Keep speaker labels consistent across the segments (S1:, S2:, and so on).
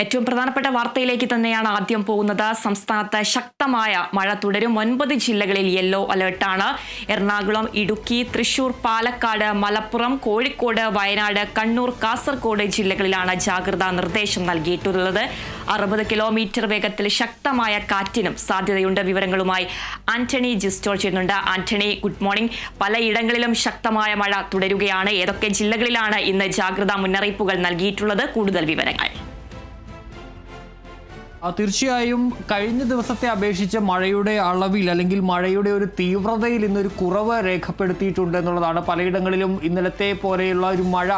S1: ഏറ്റവും പ്രധാനപ്പെട്ട വാർത്തയിലേക്ക് തന്നെയാണ് ആദ്യം പോകുന്നത്. സംസ്ഥാനത്ത് ശക്തമായ മഴ തുടരും. 9 ജില്ലകളിൽ യെല്ലോ അലേർട്ടാണ്. എറണാകുളം, ഇടുക്കി, തൃശൂർ, പാലക്കാട്, മലപ്പുറം, കോഴിക്കോട്, വയനാട്, കണ്ണൂർ, കാസർഗോഡ് ജില്ലകളിലാണ് ജാഗ്രതാ നിർദ്ദേശം നൽകിയിട്ടുള്ളത്. 60 കിലോമീറ്റർ വേഗത്തിൽ ശക്തമായ കാറ്റിനും സാധ്യതയുണ്ട്. വിവരങ്ങളുമായി ആന്റണി ജിസ്റ്റോൾ ചെയ്യുന്നുണ്ട്. Antony, good morning. പലയിടങ്ങളിലും ശക്തമായ മഴ തുടരുകയാണ്. ഏതൊക്കെ ജില്ലകളിലാണ് ഇന്ന് ജാഗ്രതാ മുന്നറിയിപ്പുകൾ നൽകിയിട്ടുള്ളത്? കൂടുതൽ വിവരങ്ങൾ.
S2: തീർച്ചയായും കഴിഞ്ഞ ദിവസത്തെ അപേക്ഷിച്ച് മഴയുടെ അളവിൽ അല്ലെങ്കിൽ മഴയുടെ ഒരു തീവ്രതയിൽ ഇന്നൊരു കുറവ് രേഖപ്പെടുത്തിയിട്ടുണ്ട് എന്നുള്ളതാണ്. പലയിടങ്ങളിലും ഇന്നലത്തെ പോലെയുള്ള ഒരു മഴ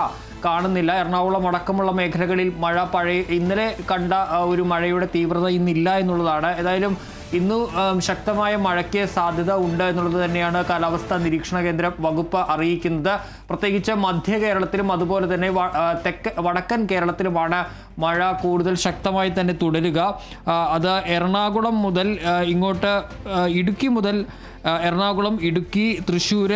S2: കാണുന്നില്ല. എറണാകുളം അടക്കമുള്ള മേഖലകളിൽ മഴ ഇന്നലെ കണ്ട ഒരു മഴയുടെ തീവ്രത ഇന്നില്ല എന്നുള്ളതാണ്. ഏതായാലും ഇന്നു ശക്തമായ മഴയ്ക്ക് സാധ്യത ഉണ്ട് എന്നുള്ളത് തന്നെയാണ് കാലാവസ്ഥാ നിരീക്ഷണ കേന്ദ്രം വകുപ്പ് അറിയിക്കുന്നത്. പ്രത്യേകിച്ച് മധ്യ കേരളത്തിലും അതുപോലെ തന്നെ വടക്കൻ കേരളത്തിലുമാണ് മഴ കൂടുതൽ ശക്തമായി തന്നെ തുടരുക. അത് എറണാകുളം മുതൽ ഇങ്ങോട്ട് ഇടുക്കി മുതൽ എറണാകുളം, ഇടുക്കി, തൃശ്ശൂർ,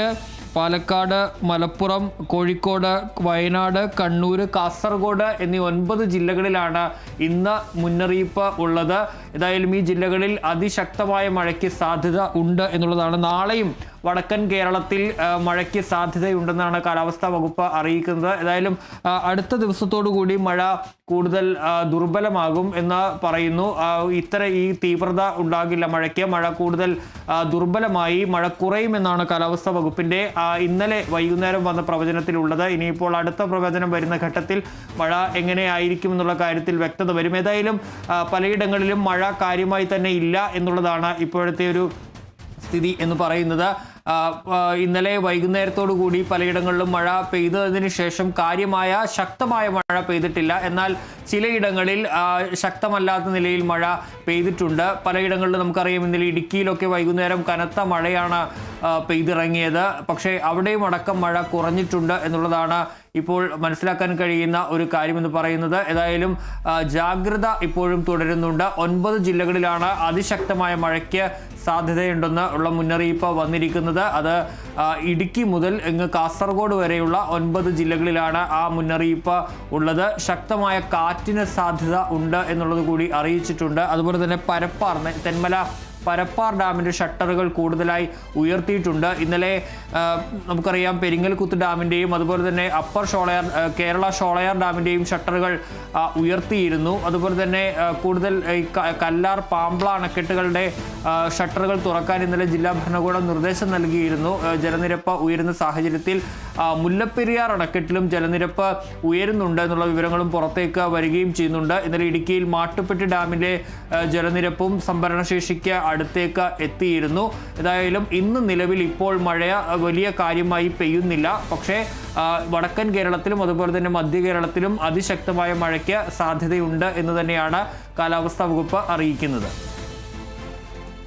S2: പാലക്കാട്, മലപ്പുറം, കോഴിക്കോട്, വയനാട്, കണ്ണൂർ, കാസർഗോഡ് എന്നീ 9 ജില്ലകളിലാണ് ഇന്ന് മുന്നറിയിപ്പ് ഉള്ളത്. ഏതായാലും ഈ ജില്ലകളിൽ അതിശക്തമായ മഴയ്ക്ക് സാധ്യത ഉണ്ട് എന്നുള്ളതാണ്. നാളെയും വടക്കൻ കേരളത്തിൽ മഴയ്ക്ക് സാധ്യതയുണ്ടെന്നാണ് കാലാവസ്ഥാ വകുപ്പ് അറിയിക്കുന്നത്. ഏതായാലും അടുത്ത ദിവസത്തോടു കൂടി മഴ കൂടുതൽ ദുർബലമാകും എന്ന് പറയുന്നു. ഈ തീവ്രത ഉണ്ടാകില്ല മഴയ്ക്ക്. മഴ കൂടുതൽ ദുർബലമായി മഴ കുറയുമെന്നാണ് കാലാവസ്ഥാ വകുപ്പിന്റെ ഇന്നലെ വൈകുന്നേരം വന്ന പ്രവചനത്തിലുള്ളത്. ഇനിയിപ്പോൾ അടുത്ത പ്രവചനം വരുന്ന ഘട്ടത്തിൽ മഴ എങ്ങനെയായിരിക്കും എന്നുള്ള കാര്യത്തിൽ വ്യക്തത വരും. ഏതായാലും പലയിടങ്ങളിലും മഴ കാര്യമായി തന്നെ ഇല്ല എന്നുള്ളതാണ് ഇപ്പോഴത്തെ ഒരു സ്ഥിതി എന്ന് പറയുന്നത്. ഇന്നലെ വൈകുന്നേരത്തോടു കൂടി പലയിടങ്ങളിലും മഴ പെയ്തതിന് ശേഷം കാര്യമായ ശക്തമായ മഴ പെയ്തിട്ടില്ല. എന്നാൽ ചിലയിടങ്ങളിൽ ശക്തമല്ലാത്ത നിലയിൽ മഴ പെയ്തിട്ടുണ്ട്. പലയിടങ്ങളിലും നമുക്കറിയാം ഇന്നലെ ഇടുക്കിയിലൊക്കെ വൈകുന്നേരം കനത്ത മഴയാണ് പെയ്തിറങ്ങിയത്. പക്ഷേ അവിടെയും അടക്കം മഴ കുറഞ്ഞിട്ടുണ്ട് എന്നുള്ളതാണ് ഇപ്പോൾ മനസ്സിലാക്കാൻ കഴിയുന്ന ഒരു കാര്യമെന്ന് പറയുന്നത്. ഏതായാലും ജാഗ്രത ഇപ്പോഴും തുടരുന്നുണ്ട്. 9 ജില്ലകളിലാണ് അതിശക്തമായ മഴയ്ക്ക് സാധ്യതയുണ്ടെന്ന് ഉള്ള മുന്നറിയിപ്പ് വന്നിരിക്കുന്നത്. അത് ഇടുക്കി മുതൽ കാസർഗോഡ് വരെയുള്ള 9 ജില്ലകളിലാണ് ആ മുന്നറിയിപ്പ് ഉള്ളത്. ശക്തമായ കാറ്റിന് സാധ്യത ഉണ്ട് എന്നുള്ളത് കൂടി അറിയിച്ചിട്ടുണ്ട്. അതുപോലെ തന്നെ തെന്മല പരപ്പാർ ഡാമിൻ്റെ ഷട്ടറുകൾ കൂടുതലായി ഉയർത്തിയിട്ടുണ്ട്. ഇന്നലെ നമുക്കറിയാം പെരിങ്ങൽകുത്ത് ഡാമിൻ്റെയും അതുപോലെ തന്നെ കേരള ഷോളയാർ ഡാമിൻ്റെയും ഷട്ടറുകൾ ഉയർത്തിയിരുന്നു. അതുപോലെ തന്നെ കൂടുതൽ കല്ലാർ, പാമ്പ്ള അണക്കെട്ടുകളുടെ ഷട്ടറുകൾ തുറക്കാൻ ഇന്നലെ ജില്ലാ ഭരണകൂടം നിർദ്ദേശം നൽകിയിരുന്നു. ജലനിരപ്പ് ഉയരുന്ന സാഹചര്യത്തിൽ മുല്ലപ്പെരിയാർ അണക്കെട്ടിലും ജലനിരപ്പ് ഉയരുന്നുണ്ട് എന്നുള്ള വിവരങ്ങളും പുറത്തേക്ക് വരികയും ചെയ്യുന്നുണ്ട്. ഇന്നലെ ഇടുക്കിയിൽ മാട്ടുപ്പെട്ടി ഡാമിലെ ജലനിരപ്പും സംഭരണശേഷിക്ക് അടുത്തേക്ക് എത്തിയിരുന്നു. ഏതായാലും ഇന്ന് നിലവിൽ ഇപ്പോൾ മഴ വലിയ കാര്യമായി പെയ്യുന്നില്ല. പക്ഷേ വടക്കൻ കേരളത്തിലും അതുപോലെ തന്നെ മധ്യ കേരളത്തിലും അതിശക്തമായ മഴയ്ക്ക് സാധ്യതയുണ്ട് എന്ന് തന്നെയാണ് കാലാവസ്ഥാ വകുപ്പ് അറിയിക്കുന്നത്.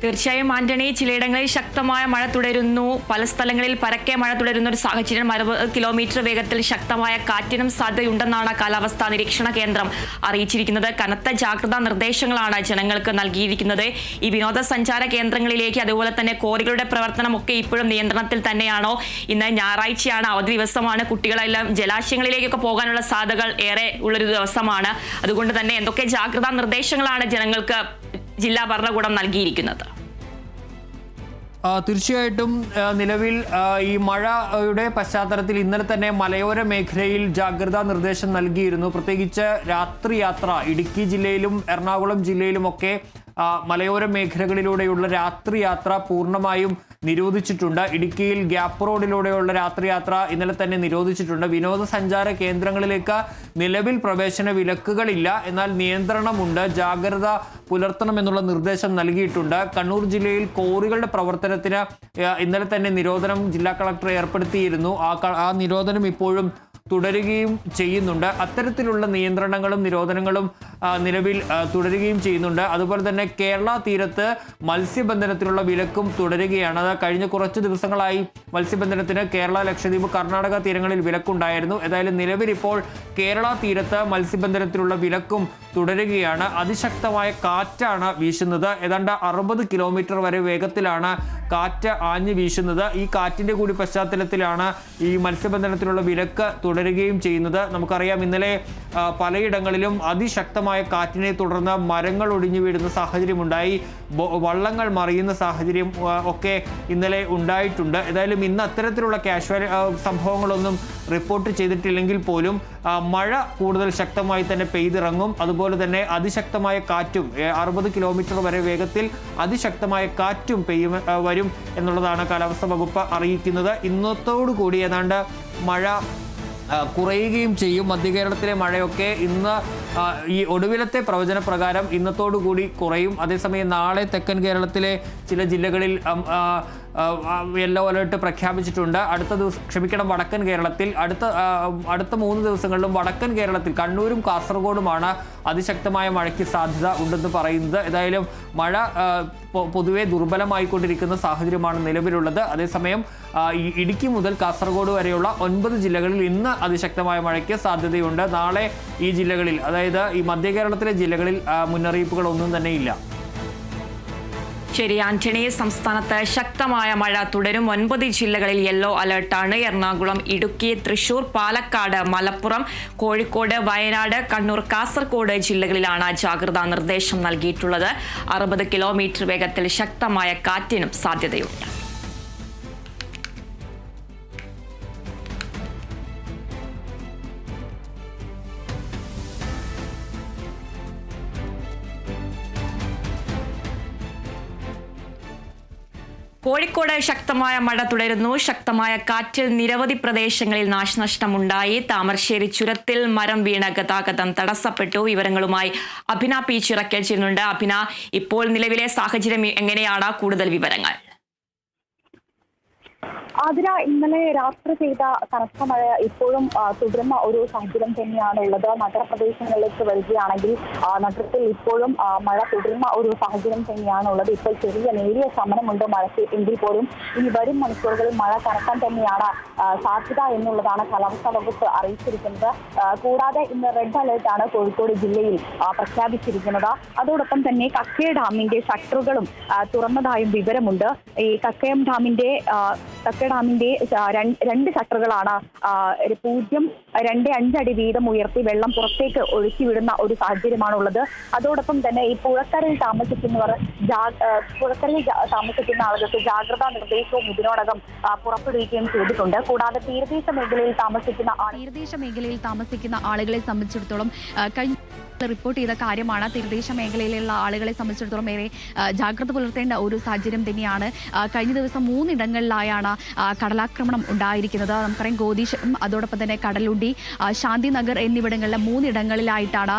S1: തീർച്ചയായും ആന്റണി, ചിലയിടങ്ങളിൽ ശക്തമായ മഴ തുടരുന്നു. പല സ്ഥലങ്ങളിൽ പരക്കെ മഴ തുടരുന്ന ഒരു സാഹചര്യം. 60 കിലോമീറ്റർ വേഗത്തിൽ ശക്തമായ കാറ്റിനും സാധ്യതയുണ്ടെന്നാണ് കാലാവസ്ഥാ നിരീക്ഷണ കേന്ദ്രം അറിയിച്ചിരിക്കുന്നത്. കനത്ത ജാഗ്രതാ നിർദ്ദേശങ്ങളാണ് ജനങ്ങൾക്ക് നൽകിയിരിക്കുന്നത്. ഈ വിനോദസഞ്ചാര കേന്ദ്രങ്ങളിലേക്ക് അതുപോലെ തന്നെ കോറികളുടെ പ്രവർത്തനമൊക്കെ ഇപ്പോഴും നിയന്ത്രണത്തിൽ തന്നെയാണോ? ഇന്ന് ഞായറാഴ്ചയാണ്, അവധി ദിവസമാണ്. കുട്ടികളെല്ലാം ജലാശയങ്ങളിലേക്കൊക്കെ പോകാനുള്ള സാധ്യതകൾ ഏറെ ഉള്ളൊരു ദിവസമാണ്. അതുകൊണ്ട് തന്നെ എന്തൊക്കെ ജാഗ്രതാ നിർദ്ദേശങ്ങളാണ് ജനങ്ങൾക്ക് ജില്ലാ ഭരണകൂടം നൽകിയിരിക്കുന്നത്?
S2: തീർച്ചയായിട്ടും നിലവിൽ ഈ മഴയുടെ പശ്ചാത്തലത്തിൽ ഇന്നലെ തന്നെ മലയോര മേഖലയിൽ ജാഗ്രതാ നിർദ്ദേശം നൽകിയിരുന്നു. പ്രത്യേകിച്ച് രാത്രി യാത്ര ഇടുക്കി ജില്ലയിലും എറണാകുളം ജില്ലയിലുമൊക്കെ മലയോര മേഖലകളിലൂടെയുള്ള രാത്രിയാത്ര പൂർണ്ണമായും നിരോധിച്ചിട്ടുണ്ട്. ഇടുക്കിയിൽ ഗ്യാപ്പ് റോഡിലൂടെയുള്ള രാത്രിയാത്ര ഇന്നലെ തന്നെ നിരോധിച്ചിട്ടുണ്ട്. വിനോദസഞ്ചാര കേന്ദ്രങ്ങളിലേക്ക് നിലവിൽ പ്രവേശന വിലക്കുകളില്ല, എന്നാൽ നിയന്ത്രണമുണ്ട്. ജാഗ്രത പുലർത്തണമെന്നുള്ള നിർദ്ദേശം നൽകിയിട്ടുണ്ട്. കണ്ണൂർ ജില്ലയിൽ കോറികളുടെ പ്രവർത്തനത്തിന് ഇന്നലെ തന്നെ നിരോധനം ജില്ലാ കളക്ടർ ഏർപ്പെടുത്തിയിരുന്നു. ആ നിരോധനം ഇപ്പോഴും തുടരുകയും ചെയ്യുന്നുണ്ട്. അത്തരത്തിലുള്ള നിയന്ത്രണങ്ങളും നിരോധനങ്ങളും നിലവിൽ തുടരുകയും ചെയ്യുന്നുണ്ട്. അതുപോലെ തന്നെ കേരള തീരത്ത് മത്സ്യബന്ധനത്തിനുള്ള വിലക്കും തുടരുകയാണ്. അത് കഴിഞ്ഞ കുറച്ച് ദിവസങ്ങളായി മത്സ്യബന്ധനത്തിന് കേരള, ലക്ഷദ്വീപ്, കർണാടക തീരങ്ങളിൽ വിലക്കുണ്ടായിരുന്നു. ഏതായാലും നിലവിൽ ഇപ്പോൾ കേരള തീരത്ത് മത്സ്യബന്ധനത്തിനുള്ള വിലക്കും തുടരുകയാണ്. അതിശക്തമായ കാറ്റാണ് വീശുന്നത്. ഏതാണ്ട് 60 കിലോമീറ്റർ വരെ വേഗത്തിലാണ് കാറ്റ് ആഞ്ഞു വീശുന്നത്. ഈ കാറ്റിന്റെ കൂടി പശ്ചാത്തലത്തിലാണ് ഈ മത്സ്യബന്ധനത്തിനുള്ള വിലക്ക് തുടരുകയും ചെയ്യുന്നത്. നമുക്കറിയാം ഇന്നലെ പലയിടങ്ങളിലും അതിശക്തമായ അതിശക്തമായ കാറ്റിനെ തുടർന്ന് മരങ്ങൾ ഒടിഞ്ഞു വീഴുന്ന സാഹചര്യമുണ്ടായി, വള്ളങ്ങൾ മറിയുന്ന സാഹചര്യം ഒക്കെ ഇന്നലെ ഉണ്ടായിട്ടുണ്ട്. ഏതായാലും ഇന്ന് അത്തരത്തിലുള്ള സംഭവങ്ങളൊന്നും റിപ്പോർട്ട് ചെയ്തിട്ടില്ലെങ്കിൽ പോലും മഴ കൂടുതൽ ശക്തമായി തന്നെ പെയ്തിറങ്ങും. അതുപോലെ തന്നെ അതിശക്തമായ കാറ്റും 60 കിലോമീറ്റർ വരെ വേഗത്തിൽ അതിശക്തമായ കാറ്റും വരും എന്നുള്ളതാണ് കാലാവസ്ഥാ വകുപ്പ് അറിയിക്കുന്നത്. ഇന്നത്തോടുകൂടി ഏതാണ്ട് മഴ കുറയുകയും ചെയ്യും. മധ്യകേരളത്തിലെ മഴയൊക്കെ ഇന്ന് ഈ ഒടുവിലത്തെ പ്രവചന പ്രകാരം ഇന്നത്തോടുകൂടി കുറയും. അതേസമയം നാളെ തെക്കൻ കേരളത്തിലെ ചില ജില്ലകളിൽ യെല്ലോ അലേർട്ട് പ്രഖ്യാപിച്ചിട്ടുണ്ട്. വടക്കൻ കേരളത്തിൽ അടുത്ത 3 ദിവസങ്ങളിലും വടക്കൻ കേരളത്തിൽ കണ്ണൂരും കാസർഗോഡുമാണ് അതിശക്തമായ മഴയ്ക്ക് സാധ്യത ഉണ്ടെന്ന് പറയുന്നത്. ഏതായാലും മഴ പൊതുവെ ദുർബലമായിക്കൊണ്ടിരിക്കുന്ന സാഹചര്യമാണ് നിലവിലുള്ളത്. അതേസമയം ഇടുക്കി മുതൽ കാസർഗോഡ് വരെയുള്ള 9 ജില്ലകളിൽ ഇന്ന് അതിശക്തമായ മഴയ്ക്ക് സാധ്യതയുണ്ട്. നാളെ ഈ ജില്ലകളിൽ, അതായത് ഈ മധ്യ കേരളത്തിലെ ജില്ലകളിൽ മുന്നറിയിപ്പുകളൊന്നും തന്നെ ഇല്ല.
S1: ശരി ആന്റണി, സംസ്ഥാനത്ത് ശക്തമായ മഴ തുടരും. 9 ജില്ലകളിൽ യെല്ലോ അലർട്ടാണ്. എറണാകുളം, ഇടുക്കി, തൃശൂർ, പാലക്കാട്, മലപ്പുറം, കോഴിക്കോട്, വയനാട്, കണ്ണൂർ, കാസർഗോഡ് ജില്ലകളിലാണ് ജാഗ്രതാ നിർദ്ദേശം നൽകിയിട്ടുള്ളത്. 60 കിലോമീറ്റർ വേഗത്തിൽ ശക്തമായ കാറ്റിനും സാധ്യതയുണ്ട്. കോഴിക്കോട് ശക്തമായ മഴ തുടരുന്നു. ശക്തമായ കാറ്റിൽ നിരവധി പ്രദേശങ്ങളിൽ നാശനഷ്ടമുണ്ടായി. താമരശ്ശേരി ചുരത്തിൽ മരം വീണ ഗതാഗതം തടസ്സപ്പെട്ടു. വിവരങ്ങളുമായി അഭിന പി ചിറക്കൽ ചെയ്യുന്നുണ്ട്. അഭിന, ഇപ്പോൾ നിലവിലെ സാഹചര്യം എങ്ങനെയാണ്? കൂടുതൽ വിവരങ്ങൾ.
S3: ആതിര, ഇന്നലെ രാത്രി പെയ്ത കനത്ത മഴ ഇപ്പോഴും തുടരുന്ന ഒരു സാഹചര്യം തന്നെയാണ് ഉള്ളത്. നഗരപ്രദേശങ്ങളിലേക്ക് വരികയാണെങ്കിൽ നഗരത്തിൽ ഇപ്പോഴും മഴ തുടരുന്ന ഒരു സാഹചര്യം തന്നെയാണ് ഉള്ളത്. ഇപ്പോൾ നേരിയ ശമനമുണ്ട് മഴയ്ക്ക്, എങ്കിൽ പോലും ഇനി വരും മണിക്കൂറുകളിൽ മഴ കനക്കാൻ തന്നെയാണ് സാധ്യത എന്നുള്ളതാണ് കാലാവസ്ഥാ വകുപ്പ് അറിയിച്ചിരിക്കുന്നത്. കൂടാതെ ഇന്ന് റെഡ് അലേർട്ടാണ് കോഴിക്കോട് ജില്ലയിൽ പ്രഖ്യാപിച്ചിരിക്കുന്നത്. അതോടൊപ്പം തന്നെ കക്കയം ഡാമിന്റെ ഷട്ടറുകളും തുറന്നതായും വിവരമുണ്ട്. ഈ കക്കയം ഡാമിന്റെ 2 ഷട്ടറുകളാണ് 0.25 അടി വീതം ഉയർത്തി വെള്ളം പുറത്തേക്ക് ഒഴുക്കിവിടുന്ന ഒരു സാഹചര്യമാണുള്ളത്. അതോടൊപ്പം തന്നെ ഈ പുഴക്കരയിൽ താമസിക്കുന്ന ആളുകൾക്ക് ജാഗ്രതാ നിർദ്ദേശവും ഇതിനോടകം പുറപ്പെടുവിക്കുകയും ചെയ്തിട്ടുണ്ട്. കൂടാതെ തീരദേശ മേഖലയിൽ താമസിക്കുന്ന ആളുകളെ സംബന്ധിച്ചിടത്തോളം കഴിഞ്ഞ റിപ്പോർട്ട് ചെയ്ത കാര്യമാണ്. തീരദേശ മേഖലയിലുള്ള ആളുകളെ സംബന്ധിച്ചിടത്തോളം ഏറെ ജാഗ്രത പുലർത്തേണ്ട ഒരു സാഹചര്യം തന്നെയാണ്. കഴിഞ്ഞ ദിവസം 3 ഇടങ്ങളിലായാണ് കടലാക്രമണം ഉണ്ടായിരിക്കുന്നത്. നമുക്കറിയാം, ഗോദീശ്വരം, അതോടൊപ്പം തന്നെ കടലുണ്ടി, ശാന്തിനഗർ എന്നിവിടങ്ങളിലെ 3 ഇടങ്ങളിലായിട്ടാണ്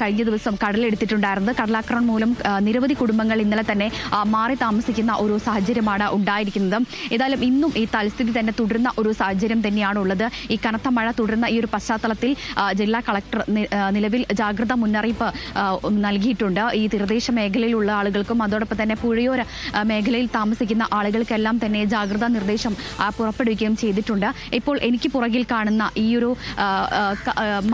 S3: കഴിഞ്ഞ ദിവസം കടലെടുത്തിട്ടുണ്ടായിരുന്നത്. കടലാക്രമണം മൂലം നിരവധി കുടുംബങ്ങൾ ഇന്നലെ തന്നെ മാറി താമസിക്കുന്ന ഒരു സാഹചര്യമാണ് ഉണ്ടായിരിക്കുന്നത്. ഏതായാലും ഇന്നും ഈ തൽസ്ഥിതി തന്നെ തുടരുന്ന ഒരു സാഹചര്യം തന്നെയാണുള്ളത്. ഈ കനത്ത മഴ തുടരുന്ന ഈ ഒരു പശ്ചാത്തലത്തിൽ ജില്ലാ കളക്ടർ നിലവിൽ ജാഗ്രത മുന്നറിയിപ്പ് നൽകിയിട്ടുണ്ട്. ഈ തീരദേശ മേഖലയിലുള്ള ആളുകൾക്കും അതോടൊപ്പം തന്നെ പുഴയോര മേഖലയിൽ താമസിക്കുന്ന ആളുകൾക്കെല്ലാം തന്നെ ജാഗ്രതാ നിർദ്ദേശം പുറപ്പെടുവിക്കുകയും ചെയ്തിട്ടുണ്ട്. ഇപ്പോൾ എനിക്ക് പുറകിൽ കാണുന്ന ഈ ഒരു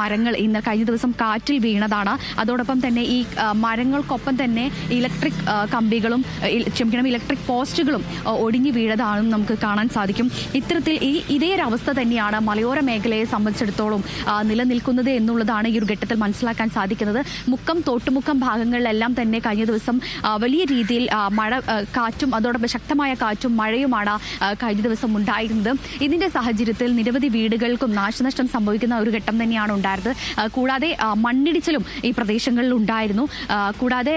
S3: മരങ്ങൾ ഇന്ന് കഴിഞ്ഞ ദിവസം കാറ്റിൽ വീണതാണ്. അതോടൊപ്പം തന്നെ ഈ മരങ്ങൾക്കൊപ്പം തന്നെ ഇലക്ട്രിക് കമ്പികളും ഇലക്ട്രിക് പോസ്റ്റുകളും ഒടിഞ്ഞു വീഴതാണെന്ന് നമുക്ക് കാണാൻ സാധിക്കും. ഇത്തരത്തിൽ ഇതേ ഒരു അവസ്ഥ തന്നെയാണ് മലയോര മേഖലയെ സംബന്ധിച്ചിടത്തോളം നിലനിൽക്കുന്നത് എന്നുള്ളതാണ് ഈ ഒരു ഘട്ടത്തിൽ മനസ്സിലാക്കാൻ സാധിക്കുന്നത്. മുക്കം, തോട്ടുമുക്കം ഭാഗങ്ങളിലെല്ലാം തന്നെ കഴിഞ്ഞ ദിവസം വലിയ രീതിയിൽ മഴ, കാറ്റും അതോടൊപ്പം ശക്തമായ കാറ്റും മഴയുമാണ് കഴിഞ്ഞ ദിവസം ഉണ്ടായിരുന്നത്. ഇതിന്റെ സാഹചര്യത്തിൽ നിരവധി വീടുകൾക്കും നാശനഷ്ടം സംഭവിക്കുന്ന ഒരു ഘട്ടം തന്നെയാണ് ഉണ്ടായത്. കൂടാതെ മണ്ണിടിച്ചിലും ഈ പ്രദേശങ്ങളിൽ ഉണ്ടായിരുന്നു. കൂടാതെ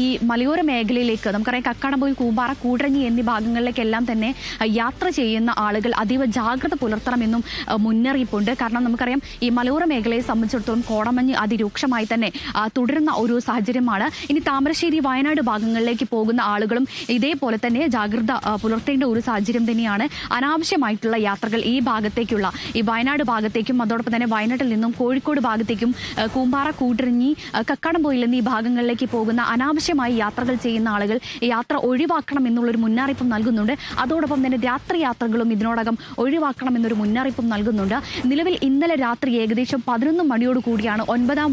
S3: ഈ മലയോര മേഖലയിലേക്ക് നമുക്കറിയാം, കക്കാടംപൊയിൽ, കൂമ്പാറ, കൂടരഞ്ഞി എന്നീ ഭാഗങ്ങളിലേക്കെല്ലാം തന്നെ യാത്ര ചെയ്യുന്ന ആളുകൾ അതീവ ജാഗ്രത പുലർത്തണമെന്നും മുന്നറിയിപ്പുണ്ട്. കാരണം നമുക്കറിയാം, ഈ മലയോര മേഖലയെ സംബന്ധിച്ചിടത്തോളം കോടമഞ്ഞ് അതിരൂക്ഷമായി തന്നെ തുടരുന്ന ഒരു സാഹചര്യമാണ്. ഇനി താമരശ്ശേരി, വയനാട് ഭാഗങ്ങളിലേക്ക് പോകുന്ന ആളുകളും ഇതേപോലെ തന്നെ ജാഗ്രത പുലർത്തേണ്ട ഒരു സാഹചര്യം തന്നെയാണ്. അനാവശ്യമായിട്ടുള്ള യാത്രകൾ ഈ ഭാഗത്തേക്കുള്ള ഈ വയനാട് ഭാഗത്തേക്കും അതോടൊപ്പം തന്നെ വയനാട്ടിൽ നിന്നും കോഴിക്കോട് ഭാഗത്തേക്കും കൂമ്പാറ, കൂടരഞ്ഞി, കക്കാടംപൊയിൽ എന്നീ ഭാഗങ്ങളിലേക്ക് പോകുന്ന അനാവശ്യമായി യാത്രകൾ ചെയ്യുന്ന ആളുകൾ യാത്ര ഒഴിവാക്കണം എന്നുള്ളൊരു മുന്നറിയിപ്പും നൽകുന്നുണ്ട്. അതോടൊപ്പം തന്നെ രാത്രി യാത്രകളും ഇതിനോടകം ഒഴിവാക്കണം എന്നൊരു മുന്നറിയിപ്പും നൽകുന്നുണ്ട്. നിലവിൽ ഇന്നലെ രാത്രി ഏകദേശം 11 മണിയോട് കൂടിയാണ് 9ാം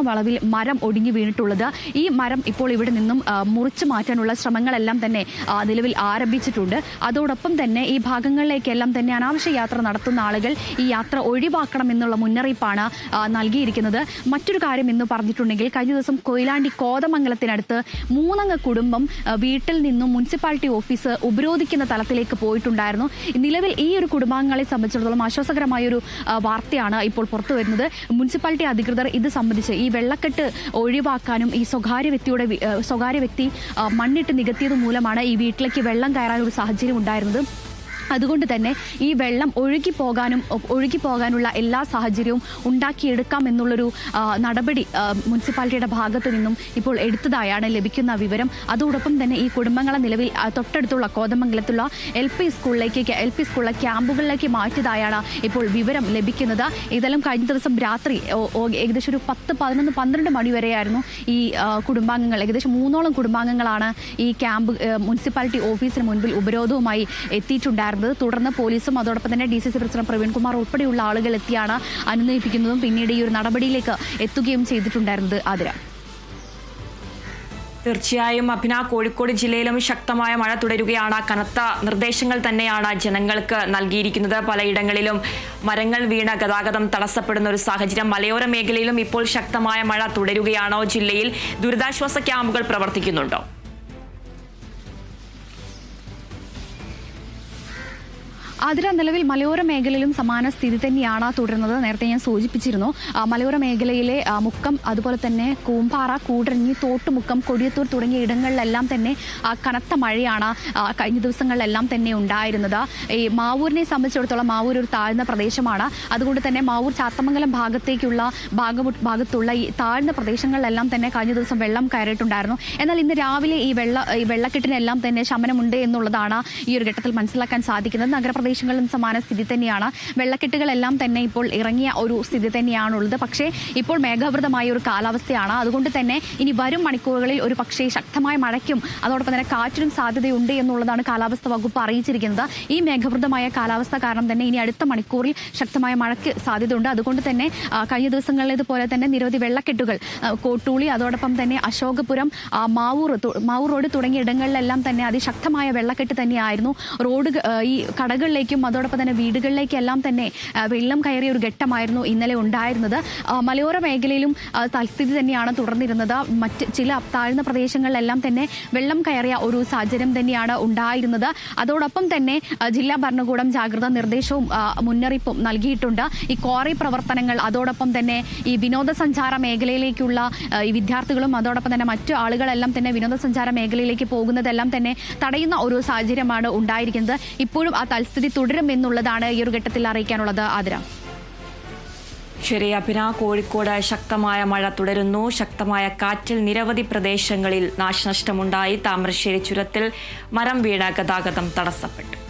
S3: വളവിൽ മരം ഒടിഞ്ഞു വീണിട്ടുള്ളത്. ഈ മരം ഇപ്പോൾ ഇവിടെ നിന്നും മുറിച്ചു മാറ്റാനുള്ള ശ്രമങ്ങളെല്ലാം തന്നെ നിലവിൽ ആരംഭിച്ചിട്ടുണ്ട്. അതോടൊപ്പം തന്നെ ഈ ഭാഗങ്ങളിലേക്കെല്ലാം തന്നെ അനാവശ്യ യാത്ര നടത്തുന്ന ആളുകൾ ഈ യാത്ര ഒഴിവാക്കണം എന്നുള്ള മുന്നറിയിപ്പാണ് നൽകിയിരിക്കുന്നത്. മറ്റൊരു കാര്യം എന്ന് പറഞ്ഞിട്ടുണ്ടെങ്കിൽ കഴിഞ്ഞ ദിവസം കൊയിലാണ്ടി കോതമംഗലത്തിനടുത്ത് 3 അംഗ കുടുംബം വീട്ടിൽ നിന്നും മുനിസിപ്പാലിറ്റി ഓഫീസ് ഉപരോധിക്കുന്ന തലത്തിലേക്ക് പോയിട്ടുണ്ടായിരുന്നു. നിലവിൽ ഈ ഒരു കുടുംബാംഗങ്ങളെ സംബന്ധിച്ചിടത്തോളം ആശ്വാസകരമായൊരു വാർത്തയാണ് ഇപ്പോൾ പുറത്തു വരുന്നത്. മുനിസിപ്പാലിറ്റി അധികൃതർ ഇത് സംബന്ധിച്ച് ഈ വെള്ളക്കെട്ട് ഒഴിവാക്കാനും ഈ സ്വകാര്യ വ്യക്തി മണ്ണിട്ട് നികത്തിയത് മൂലമാണ് ഈ വീട്ടിലേക്ക് വെള്ളം കയറാൻ ഒരു സാഹചര്യം ഉണ്ടായിരുന്നത്. അതുകൊണ്ട് തന്നെ ഈ വെള്ളം ഒഴുകിപ്പോകാനുള്ള എല്ലാ സാഹചര്യവും ഉണ്ടാക്കിയെടുക്കാം എന്നുള്ളൊരു നടപടി മുനിസിപ്പാലിറ്റിയുടെ ഭാഗത്തു നിന്നും ഇപ്പോൾ എടുത്തതായാണ് ലഭിക്കുന്ന വിവരം. അതോടൊപ്പം തന്നെ ഈ കുടുംബങ്ങളെ നിലവിൽ തൊട്ടടുത്തുള്ള കോതമംഗലത്തുള്ള എൽ പി സ്കൂളിലെ ക്യാമ്പുകളിലേക്ക് മാറ്റിയതായാണ് ഇപ്പോൾ വിവരം ലഭിക്കുന്നത്. ഇതെല്ലാം കഴിഞ്ഞ ദിവസം രാത്രി ഏകദേശം ഒരു 10, 11, 12 മണി വരെയായിരുന്നു ഈ കുടുംബാംഗങ്ങൾ, ഏകദേശം 3ഓളം കുടുംബാംഗങ്ങളാണ് ഈ ക്യാമ്പ് മുനിസിപ്പാലിറ്റി ഓഫീസിന് മുൻപിൽ ഉപരോധവുമായി എത്തിയിട്ടുണ്ടായിരുന്നത്. തുടർന്ന് പോലീസും അതോടൊപ്പം തന്നെ DCC പ്രസിഡന്റ് പ്രവീൺകുമാർ ഉൾപ്പെടെയുള്ള ആളുകൾ എത്തിയാണ് അനുനയിപ്പിക്കുന്നതും പിന്നീട് ഈ ഒരു നടപടിയിലേക്ക് എത്തുകയും ചെയ്തിട്ടുണ്ടായിരുന്നത്. ആതിര.
S1: തീർച്ചയായും അഭിന, കോഴിക്കോട് ജില്ലയിലും ശക്തമായ മഴ തുടരുകയാണ്. കനത്ത നിർദ്ദേശങ്ങൾ തന്നെയാണ് ജനങ്ങൾക്ക് നൽകിയിരിക്കുന്നത്. പലയിടങ്ങളിലും മരങ്ങൾ വീണ ഗതാഗതം തടസ്സപ്പെടുന്ന ഒരു സാഹചര്യം. മലയോര മേഖലയിലും ഇപ്പോൾ ശക്തമായ മഴ തുടരുകയാണോ? ജില്ലയിൽ ദുരിതാശ്വാസ ക്യാമ്പുകൾ പ്രവർത്തിക്കുന്നുണ്ടോ?
S3: അതിന് നിലവിൽ മലയോര മേഖലയിലും സമാന സ്ഥിതി തന്നെയാണ് തുടരുന്നത്. നേരത്തെ ഞാൻ സൂചിപ്പിച്ചിരുന്നു, മലയോര മേഖലയിലെ മുക്കം, അതുപോലെ തന്നെ കൂമ്പാറ, കൂടരഞ്ഞി, തോട്ടുമുക്കം, കൊടിയത്തൂർ തുടങ്ങിയ ഇടങ്ങളിലെല്ലാം തന്നെ കനത്ത മഴയാണ് കഴിഞ്ഞ ദിവസങ്ങളിലെല്ലാം തന്നെ ഉണ്ടായിരുന്നത്. ഈ മാവൂരിനെ സംബന്ധിച്ചിടത്തോളം മാവൂർ ഒരു താഴ്ന്ന പ്രദേശമാണ്. അതുകൊണ്ട് തന്നെ മാവൂർ ചാത്തമംഗലം ഭാഗത്തുള്ള ഈ താഴ്ന്ന പ്രദേശങ്ങളിലെല്ലാം തന്നെ കഴിഞ്ഞ ദിവസം വെള്ളം കയറിയിട്ടുണ്ടായിരുന്നു. എന്നാൽ ഇന്ന് രാവിലെ ഈ വെള്ളക്കെട്ടിനെല്ലാം തന്നെ ശമനമുണ്ട് എന്നുള്ളതാണ് ഈ ഒരു ഘട്ടത്തിൽ മനസ്സിലാക്കാൻ സാധിക്കുന്നത്. നഗരപ്രദേശങ്ങളിലും സമാന സ്ഥിതി തന്നെയാണ്. വെള്ളക്കെട്ടുകളെല്ലാം തന്നെ ഇപ്പോൾ ഇറങ്ങിയ ഒരു സ്ഥിതി തന്നെയാണുള്ളത്. പക്ഷേ ഇപ്പോൾ മേഘാവൃതമായ ഒരു കാലാവസ്ഥയാണ്. അതുകൊണ്ട് തന്നെ ഇനി വരും മണിക്കൂറുകളിൽ ഒരു പക്ഷേ ശക്തമായ മഴയ്ക്കും അതോടൊപ്പം തന്നെ കാറ്റിനും സാധ്യതയുണ്ട് എന്നുള്ളതാണ് കാലാവസ്ഥാ വകുപ്പ് അറിയിച്ചിരിക്കുന്നത്. ഈ മേഘാവൃതമായ കാലാവസ്ഥ കാരണം തന്നെ ഇനി അടുത്ത മണിക്കൂറിൽ ശക്തമായ മഴയ്ക്ക് സാധ്യതയുണ്ട്. അതുകൊണ്ട് തന്നെ കഴിഞ്ഞ ദിവസങ്ങളിലേതുപോലെ തന്നെ നിരവധി വെള്ളക്കെട്ടുകൾ കോട്ടൂളി, അതോടൊപ്പം തന്നെ അശോകപുരം, മാവൂർ റോഡ് തുടങ്ങിയ ഇടങ്ങളിലെല്ലാം തന്നെ അതിശക്തമായ വെള്ളക്കെട്ട് തന്നെയായിരുന്നു. ഈ കടകളിലേക്കും അതോടൊപ്പം തന്നെ വീടുകളിലേക്കെല്ലാം തന്നെ വെള്ളം കയറിയ ഒരു ഘട്ടമായിരുന്നു ഇന്നലെ ഉണ്ടായിരുന്നത്. മലയോര മേഖലയിലും തൽസ്ഥിതി തന്നെയാണ് തുടർന്നിരുന്നത്. മറ്റ് ചില താഴ്ന്ന പ്രദേശങ്ങളിലെല്ലാം തന്നെ വെള്ളം കയറിയ ഒരു സാഹചര്യം തന്നെയാണ് ഉണ്ടായിരുന്നത്. അതോടൊപ്പം തന്നെ ജില്ലാ ഭരണകൂടം ജാഗ്രതാ നിർദ്ദേശവും മുന്നറിയിപ്പും നൽകിയിട്ടുണ്ട്. ഈ ക്വാറി പ്രവർത്തനങ്ങൾ, അതോടൊപ്പം തന്നെ ഈ വിനോദസഞ്ചാര മേഖലയിലേക്കുള്ള ഈ വിദ്യാർത്ഥികളും അതോടൊപ്പം തന്നെ മറ്റു ആളുകളെല്ലാം തന്നെ വിനോദസഞ്ചാര മേഖലയിലേക്ക് പോകുന്നതെല്ലാം തന്നെ തടയുന്ന ഒരു സാഹചര്യമാണ് ഉണ്ടായിരിക്കുന്നത്. ഇപ്പോഴും ആ തൽസ്ഥിതി തുടരും എന്നുള്ളതാണ് ഈ ഒരു ഘട്ടത്തിൽ അറിയിക്കാനുള്ളത്. ആതിര.
S1: ശരി അഭിന, കോഴിക്കോട് ശക്തമായ മഴ തുടരുന്നു. ശക്തമായ കാറ്റിൽ നിരവധി പ്രദേശങ്ങളിൽ നാശനഷ്ടമുണ്ടായി. താമരശ്ശേരി ചുരത്തിൽ മരം വീണ ഗതാഗതം തടസ്സപ്പെട്ടു.